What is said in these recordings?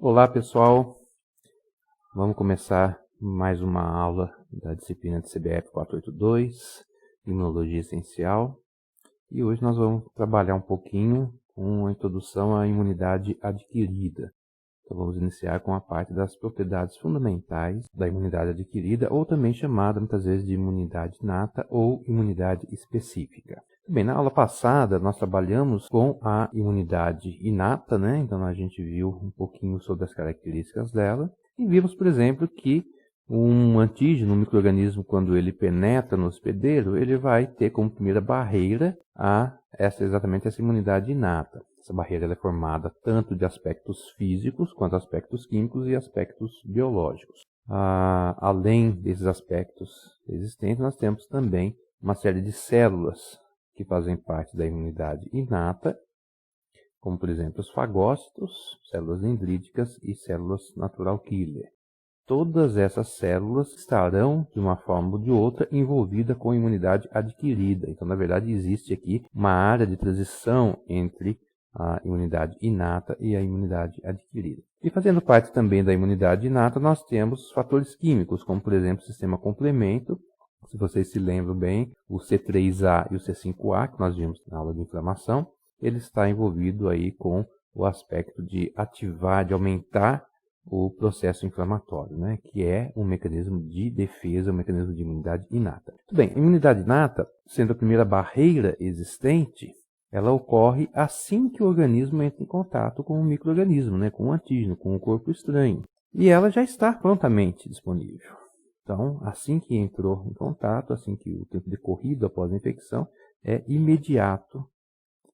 Olá pessoal, vamos começar mais uma aula da disciplina de CBF 482, Imunologia Essencial, e hoje nós vamos trabalhar um pouquinho com a introdução à imunidade adquirida. Então vamos iniciar com a parte das propriedades fundamentais da imunidade adquirida, ou também chamada muitas vezes de imunidade inata ou imunidade específica. Bem, na aula passada nós trabalhamos com a imunidade inata, né? Então a gente viu um pouquinho sobre as características dela e vimos, por exemplo, que um antígeno, um micro-organismo, quando ele penetra no hospedeiro, ele vai ter como primeira barreira exatamente essa imunidade inata. Essa barreira ela é formada tanto de aspectos físicos, quanto aspectos químicos e aspectos biológicos. Além desses aspectos existentes, nós temos também uma série de células que fazem parte da imunidade inata, como por exemplo os fagócitos, células dendríticas e células natural killer. Todas essas células estarão, de uma forma ou de outra, envolvidas com a imunidade adquirida. Então, na verdade, existe aqui uma área de transição entre a imunidade inata e a imunidade adquirida. E fazendo parte também da imunidade inata, nós temos fatores químicos, como por exemplo o sistema complemento. Se vocês se lembram bem, o C3A e o C5A, que nós vimos na aula de inflamação, ele está envolvido aí com o aspecto de ativar, de aumentar o processo inflamatório, né? Que é um mecanismo de defesa, um mecanismo de imunidade inata. Muito bem, a imunidade inata, sendo a primeira barreira existente, ela ocorre assim que o organismo entra em contato com um micro-organismo, né? Com um antígeno, com um corpo estranho. E ela já está prontamente disponível. Então, assim que entrou em contato, assim que o tempo decorrido após a infecção, é imediato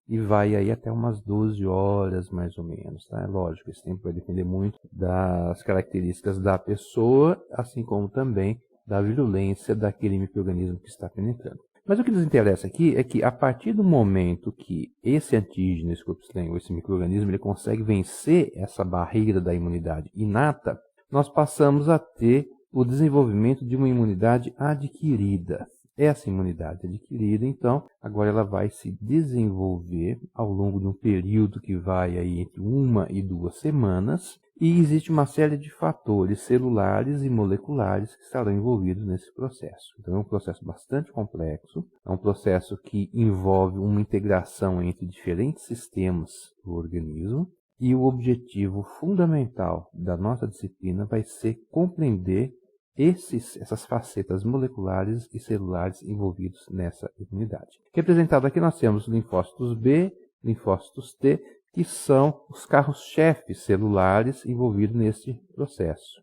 e vai aí até umas 12 horas mais ou menos. Tá? É lógico, esse tempo vai depender muito das características da pessoa, assim como também da virulência daquele micro-organismo que está penetrando. Mas o que nos interessa aqui é que a partir do momento que esse antígeno, esse corpo estranho, esse micro-organismo, ele consegue vencer essa barreira da imunidade inata, nós passamos a ter o desenvolvimento de uma imunidade adquirida. Essa imunidade adquirida, então, agora ela vai se desenvolver ao longo de um período que vai aí entre 1 e 2 semanas, e existe uma série de fatores celulares e moleculares que estarão envolvidos nesse processo. Então é um processo bastante complexo, é um processo que envolve uma integração entre diferentes sistemas do organismo, e o objetivo fundamental da nossa disciplina vai ser compreender essas facetas moleculares e celulares envolvidos nessa imunidade. Representado aqui nós temos linfócitos B, linfócitos T, que são os carros-chefes celulares envolvidos nesse processo.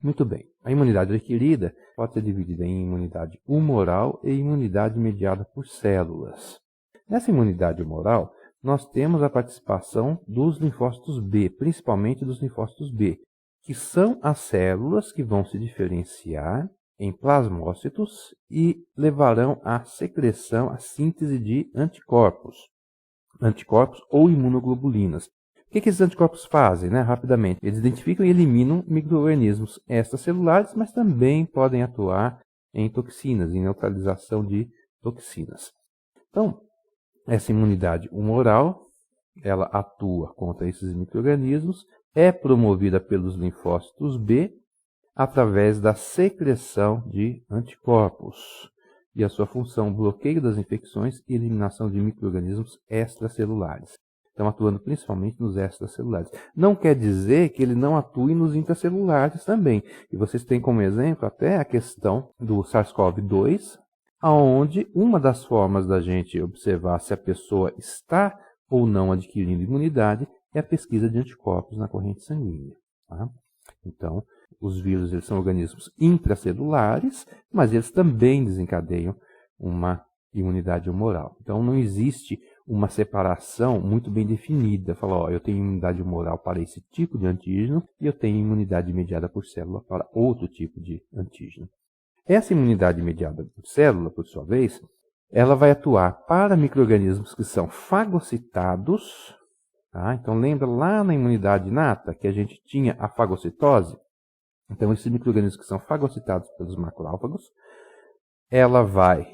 Muito bem, a imunidade adquirida pode ser dividida em imunidade humoral e imunidade mediada por células. Nessa imunidade humoral, nós temos a participação dos linfócitos B, principalmente dos linfócitos B, que são as células que vão se diferenciar em plasmócitos e levarão à secreção, à síntese de anticorpos ou imunoglobulinas. O que esses anticorpos fazem, né? Rapidamente, eles identificam e eliminam micro-organismos extracelulares, mas também podem atuar em toxinas, em neutralização de toxinas. Então, essa imunidade humoral, ela atua contra esses micro-organismos, é promovida pelos linfócitos B através da secreção de anticorpos. E a sua função, bloqueio das infecções e eliminação de micro-organismos extracelulares. Então, atuando principalmente nos extracelulares. Não quer dizer que ele não atue nos intracelulares também. E vocês têm como exemplo até a questão do SARS-CoV-2, onde uma das formas da gente observar se a pessoa está ou não adquirindo imunidade é a pesquisa de anticorpos na corrente sanguínea. Tá? Então, os vírus eles são organismos intracelulares, mas eles também desencadeiam uma imunidade humoral. Então, não existe uma separação muito bem definida. Falar, eu tenho imunidade humoral para esse tipo de antígeno e eu tenho imunidade mediada por célula para outro tipo de antígeno. Essa imunidade mediada por célula, por sua vez, ela vai atuar para micro-organismos que são fagocitados. Tá? Então, lembra lá na imunidade inata que a gente tinha a fagocitose? Então, esses micro-organismos que são fagocitados pelos macrófagos, ela vai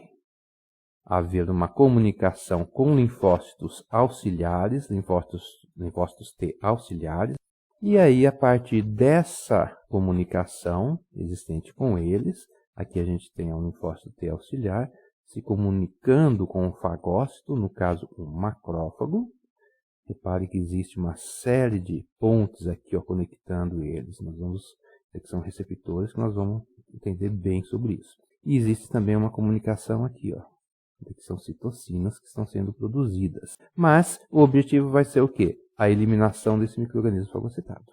haver uma comunicação com linfócitos auxiliares, linfócitos T auxiliares, E aí, a partir dessa comunicação existente com eles, aqui a gente tem o linfócito T auxiliar se comunicando com o fagócito, no caso um macrófago. Repare que existe uma série de pontes aqui, ó, conectando eles. Que são receptores que nós vamos entender bem sobre isso. E existe também uma comunicação aqui, ó, que são citocinas que estão sendo produzidas. Mas o objetivo vai ser o quê? A eliminação desse micro-organismo fagocitado.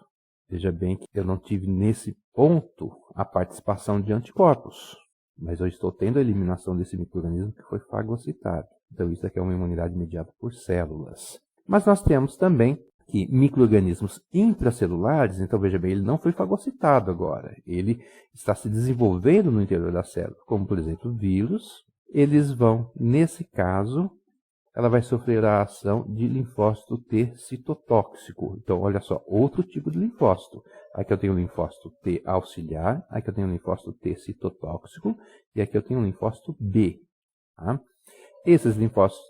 Veja bem que eu não tive nesse ponto a participação de anticorpos, mas eu estou tendo a eliminação desse micro-organismo que foi fagocitado. Então isso aqui é uma imunidade mediada por células. Mas nós temos também que micro-organismos intracelulares, então veja bem, ele não foi fagocitado agora, ele está se desenvolvendo no interior da célula, como por exemplo vírus, eles vão, nesse caso, ela vai sofrer a ação de linfócito T citotóxico. Então olha só, outro tipo de linfócito. Aqui eu tenho o linfócito T auxiliar, aqui eu tenho o linfócito T citotóxico e aqui eu tenho o linfócito B. Tá? Esses linfócitos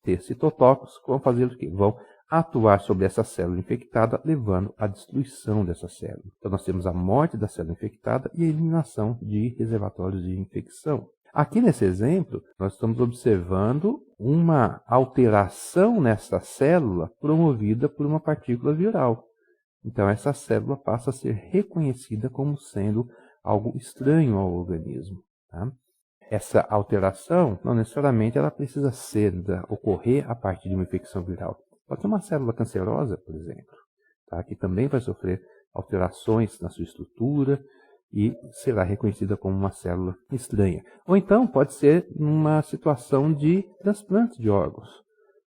T citotóxicos vão fazer o quê? Vão atuar sobre essa célula infectada, levando à destruição dessa célula. Então nós temos a morte da célula infectada e a eliminação de reservatórios de infecção. Aqui nesse exemplo, nós estamos observando uma alteração nessa célula promovida por uma partícula viral. Então essa célula passa a ser reconhecida como sendo algo estranho ao organismo. Tá? Essa alteração, não necessariamente ela precisa ocorrer a partir de uma infecção viral. Pode ser uma célula cancerosa, por exemplo, tá? Que também vai sofrer alterações na sua estrutura e será reconhecida como uma célula estranha. Ou então pode ser numa situação de transplante de órgãos.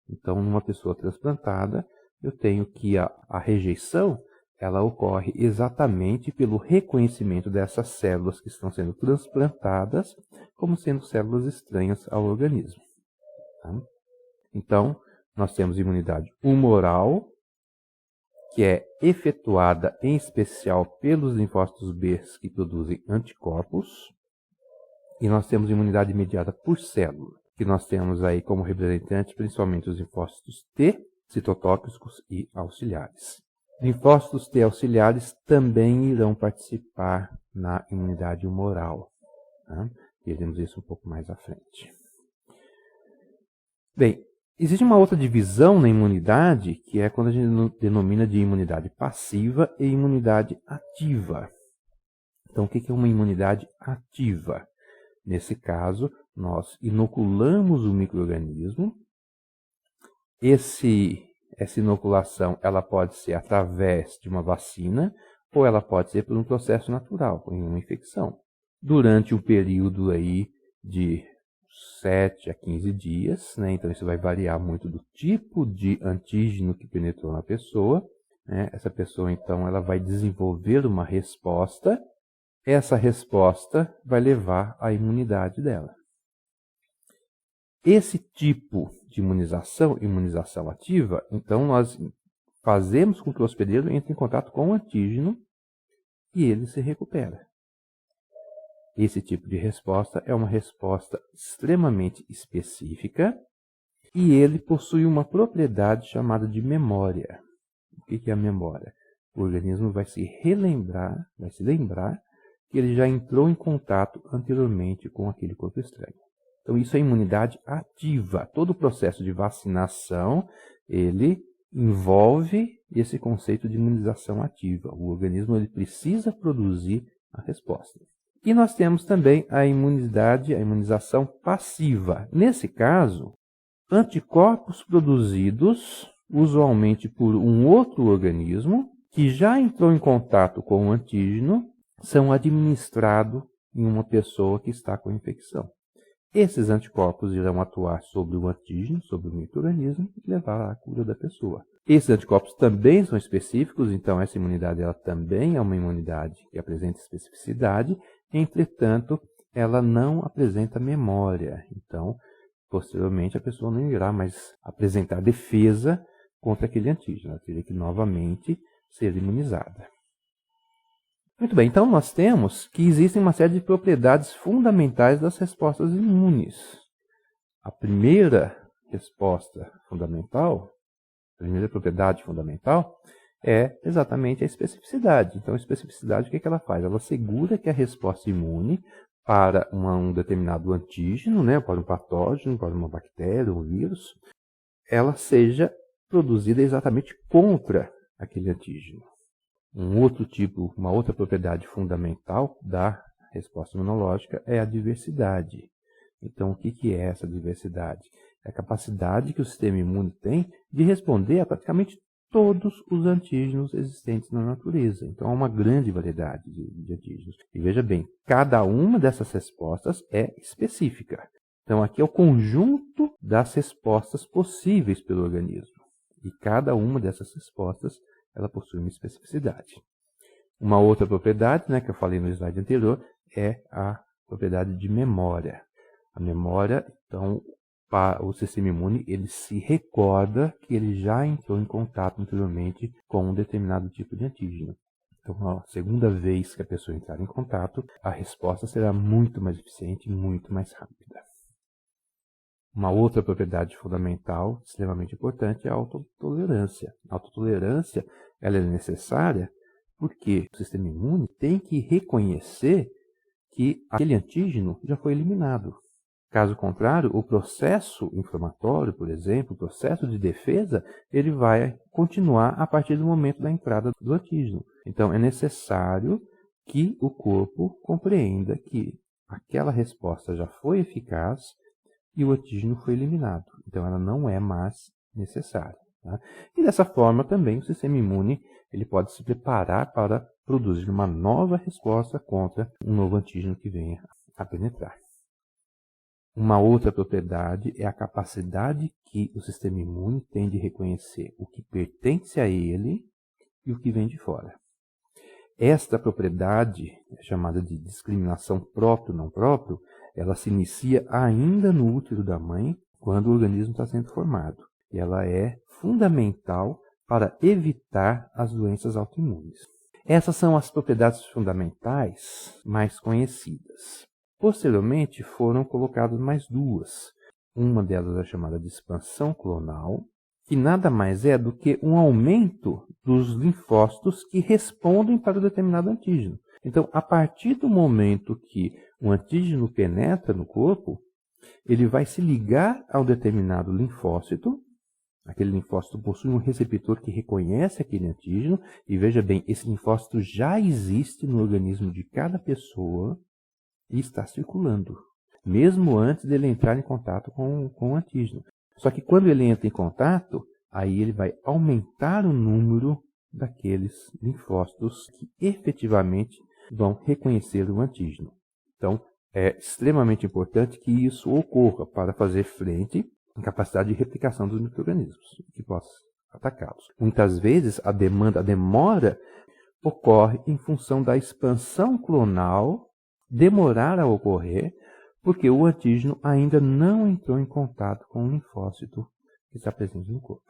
Então, numa pessoa transplantada, eu tenho que a rejeição ela ocorre exatamente pelo reconhecimento dessas células que estão sendo transplantadas como sendo células estranhas ao organismo. Tá? Então, nós temos imunidade humoral, que é efetuada em especial pelos linfócitos B que produzem anticorpos. E nós temos imunidade mediada por célula, que nós temos aí como representantes principalmente os linfócitos T, citotóxicos e auxiliares. Linfócitos T auxiliares também irão participar na imunidade humoral. Tá? Veremos isso um pouco mais à frente. Bem, existe uma outra divisão na imunidade, que é quando a gente denomina de imunidade passiva e imunidade ativa. Então, o que é uma imunidade ativa? Nesse caso, nós inoculamos o micro-organismo. Essa inoculação ela pode ser através de uma vacina ou ela pode ser por um processo natural, em uma infecção. Durante um período aí de 7 a 15 dias, né? Então isso vai variar muito do tipo de antígeno que penetrou na pessoa. Né? Essa pessoa então ela vai desenvolver uma resposta, essa resposta vai levar à imunidade dela. Esse tipo de imunização ativa, então nós fazemos com que o hospedeiro entre em contato com o antígeno e ele se recupera. Esse tipo de resposta é uma resposta extremamente específica e ele possui uma propriedade chamada de memória. O que é a memória? O organismo vai se lembrar que ele já entrou em contato anteriormente com aquele corpo estranho. Então isso é imunidade ativa. Todo o processo de vacinação, ele envolve esse conceito de imunização ativa. O organismo ele precisa produzir a resposta. E nós temos também a imunização passiva. Nesse caso, anticorpos produzidos usualmente por um outro organismo que já entrou em contato com o antígeno são administrados em uma pessoa que está com infecção. Esses anticorpos irão atuar sobre o antígeno, sobre o micro-organismo e levar à cura da pessoa. Esses anticorpos também são específicos, então essa imunidade ela também é uma imunidade que apresenta especificidade, entretanto, ela não apresenta memória. Então, posteriormente, a pessoa não irá mais apresentar defesa contra aquele antígeno. Ela teria que novamente ser imunizada. Muito bem, então nós temos que existem uma série de propriedades fundamentais das respostas imunes. A primeira resposta fundamental, a primeira propriedade fundamental, é exatamente a especificidade. Então, a especificidade, o que ela faz? Ela assegura que a resposta imune para um determinado antígeno, né, para um patógeno, para uma bactéria, um vírus, ela seja produzida exatamente contra aquele antígeno. Uma outra propriedade fundamental da resposta imunológica é a diversidade. Então, o que é essa diversidade? É a capacidade que o sistema imune tem de responder a praticamente todos os antígenos existentes na natureza. Então, há uma grande variedade de antígenos. E veja bem, cada uma dessas respostas é específica. Então, aqui é o conjunto das respostas possíveis pelo organismo. E cada uma dessas respostas, ela possui uma especificidade. Uma outra propriedade, né, que eu falei no slide anterior, é a propriedade de memória. A memória, então, o sistema imune, ele se recorda que ele já entrou em contato anteriormente com um determinado tipo de antígeno. Então, a segunda vez que a pessoa entrar em contato, a resposta será muito mais eficiente e muito mais rápida. Uma outra propriedade fundamental, extremamente importante, é a autotolerância. A autotolerância, ela é necessária porque o sistema imune tem que reconhecer que aquele antígeno já foi eliminado. Caso contrário, o processo inflamatório, por exemplo, o processo de defesa, ele vai continuar a partir do momento da entrada do antígeno. Então, é necessário que o corpo compreenda que aquela resposta já foi eficaz e o antígeno foi eliminado. Então, ela não é mais necessária. Tá? E dessa forma também o sistema imune ele pode se preparar para produzir uma nova resposta contra um novo antígeno que venha a penetrar. Uma outra propriedade é a capacidade que o sistema imune tem de reconhecer o que pertence a ele e o que vem de fora. Esta propriedade, chamada de discriminação próprio-não próprio, ela se inicia ainda no útero da mãe, quando o organismo está sendo formado. E ela é fundamental para evitar as doenças autoimunes. Essas são as propriedades fundamentais mais conhecidas. Posteriormente, foram colocadas mais duas. Uma delas é chamada de expansão clonal, que nada mais é do que um aumento dos linfócitos que respondem para o determinado antígeno. Então, a partir do momento que o antígeno penetra no corpo, ele vai se ligar ao determinado linfócito. Aquele linfócito possui um receptor que reconhece aquele antígeno. E veja bem, esse linfócito já existe no organismo de cada pessoa e está circulando, mesmo antes dele entrar em contato com o antígeno. Só que quando ele entra em contato, aí ele vai aumentar o número daqueles linfócitos que efetivamente vão reconhecer o antígeno. Então, é extremamente importante que isso ocorra para fazer frente à capacidade de replicação dos micro-organismos que possam atacá-los. Muitas vezes a demora ocorre em função da expansão clonal demorar a ocorrer, porque o antígeno ainda não entrou em contato com o linfócito que está presente no corpo.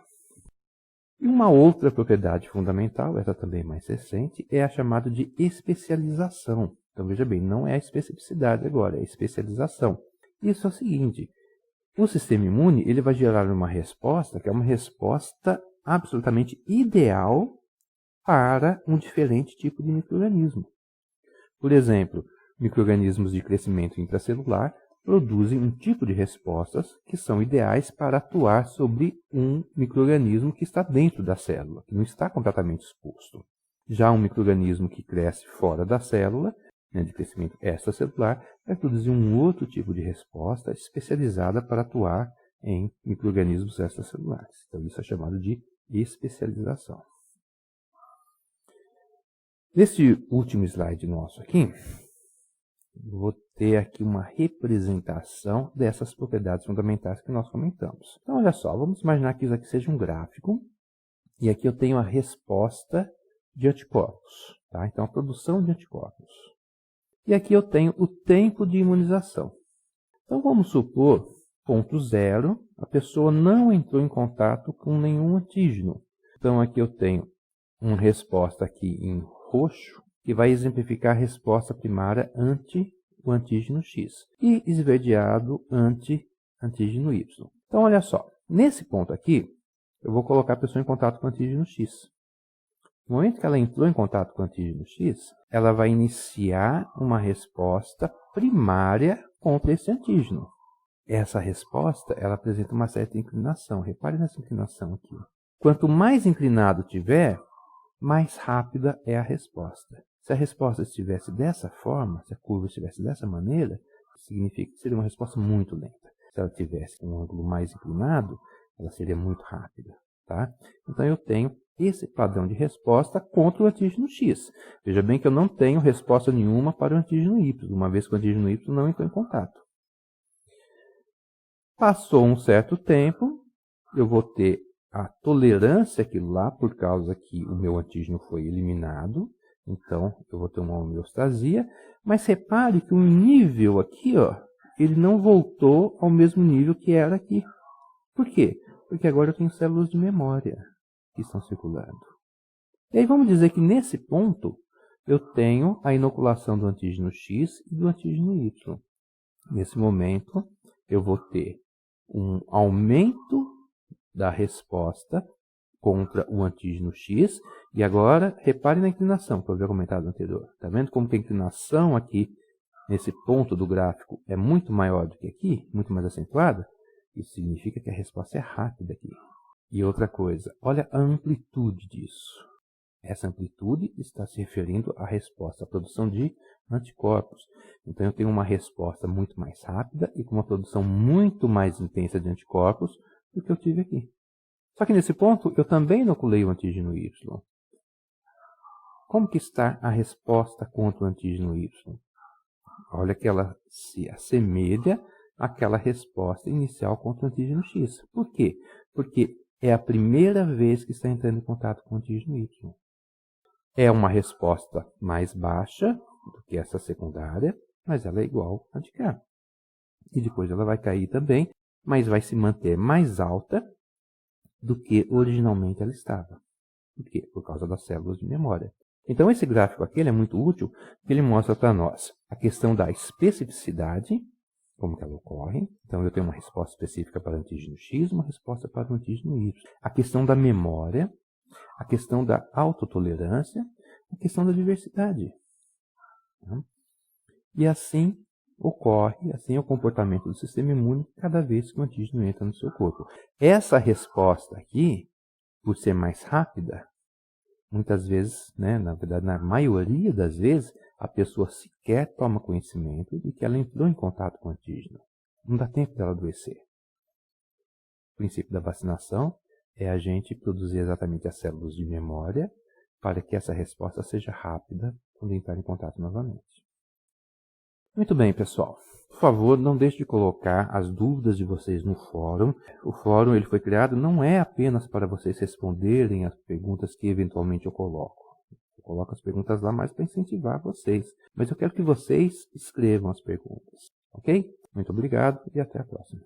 E uma outra propriedade fundamental, essa também mais recente, é a chamada de especialização. Então veja bem, não é a especificidade agora, é a especialização. Isso é o seguinte, o sistema imune ele vai gerar uma resposta que é uma resposta absolutamente ideal para um diferente tipo de micro-organismo. Por exemplo, micro-organismos de crescimento intracelular produzem um tipo de respostas que são ideais para atuar sobre um micro-organismo que está dentro da célula, que não está completamente exposto. Já um micro-organismo que cresce fora da célula, de crescimento extracelular, vai produzir um outro tipo de resposta especializada para atuar em micro-organismos extracelulares. Então isso é chamado de especialização. Nesse último slide nosso aqui, vou ter aqui uma representação dessas propriedades fundamentais que nós comentamos. Então, olha só, vamos imaginar que isso aqui seja um gráfico. E aqui eu tenho a resposta de anticorpos. Tá? Então, a produção de anticorpos. E aqui eu tenho o tempo de imunização. Então, vamos supor, ponto zero, a pessoa não entrou em contato com nenhum antígeno. Então, aqui eu tenho uma resposta aqui em roxo, que vai exemplificar a resposta primária ante o antígeno X e esverdeado ante antígeno Y. Então, olha só, nesse ponto aqui, eu vou colocar a pessoa em contato com o antígeno X. No momento que ela entrou em contato com o antígeno X, ela vai iniciar uma resposta primária contra esse antígeno. Essa resposta, ela apresenta uma certa inclinação. Repare nessa inclinação aqui. Quanto mais inclinado tiver, mais rápida é a resposta. Se a resposta estivesse dessa forma, se a curva estivesse dessa maneira, significa que seria uma resposta muito lenta. Se ela tivesse um ângulo mais inclinado, ela seria muito rápida. Tá? Então eu tenho esse padrão de resposta contra o antígeno X. Veja bem que eu não tenho resposta nenhuma para o antígeno Y, uma vez que o antígeno Y não entrou em contato. Passou um certo tempo, eu vou ter a tolerância àquilo lá, por causa que o meu antígeno foi eliminado. Então, eu vou ter uma homeostasia. Mas repare que o nível aqui, ó, ele não voltou ao mesmo nível que era aqui. Por quê? Porque agora eu tenho células de memória que estão circulando. E aí vamos dizer que nesse ponto, eu tenho a inoculação do antígeno X e do antígeno Y. Nesse momento, eu vou ter um aumento da resposta contra o antígeno X. E agora, repare na inclinação que eu havia comentado anterior. Está vendo como que a inclinação aqui, nesse ponto do gráfico, é muito maior do que aqui, muito mais acentuada? Isso significa que a resposta é rápida aqui. E outra coisa, olha a amplitude disso. Essa amplitude está se referindo à resposta, à produção de anticorpos. Então eu tenho uma resposta muito mais rápida e com uma produção muito mais intensa de anticorpos do que eu tive aqui. Só que nesse ponto eu também inoculei o antígeno Y. Como que está a resposta contra o antígeno Y? Olha que ela se assemelha àquela resposta inicial contra o antígeno X. Por quê? Porque é a primeira vez que está entrando em contato com o antígeno Y. É uma resposta mais baixa do que essa secundária, mas ela é igual a de cá. E depois ela vai cair também, mas vai se manter mais alta do que originalmente ela estava. Por quê? Por causa das células de memória. Então esse gráfico aqui ele é muito útil, porque ele mostra para nós a questão da especificidade, como que ela ocorre. Então eu tenho uma resposta específica para o antígeno X, uma resposta para o antígeno Y. A questão da memória, a questão da autotolerância, a questão da diversidade. E assim ocorre, assim é o comportamento do sistema imune cada vez que o antígeno entra no seu corpo. Essa resposta aqui, por ser mais rápida, muitas vezes, na verdade, na maioria das vezes, a pessoa sequer toma conhecimento de que ela entrou em contato com o antígeno. Não dá tempo dela adoecer. O princípio da vacinação é a gente produzir exatamente as células de memória para que essa resposta seja rápida quando entrar em contato novamente. Muito bem, pessoal. Por favor, não deixe de colocar as dúvidas de vocês no fórum. O fórum ele foi criado não é apenas para vocês responderem as perguntas que eventualmente eu coloco. Eu coloco as perguntas lá mais para incentivar vocês. Mas eu quero que vocês escrevam as perguntas. Ok? Muito obrigado e até a próxima.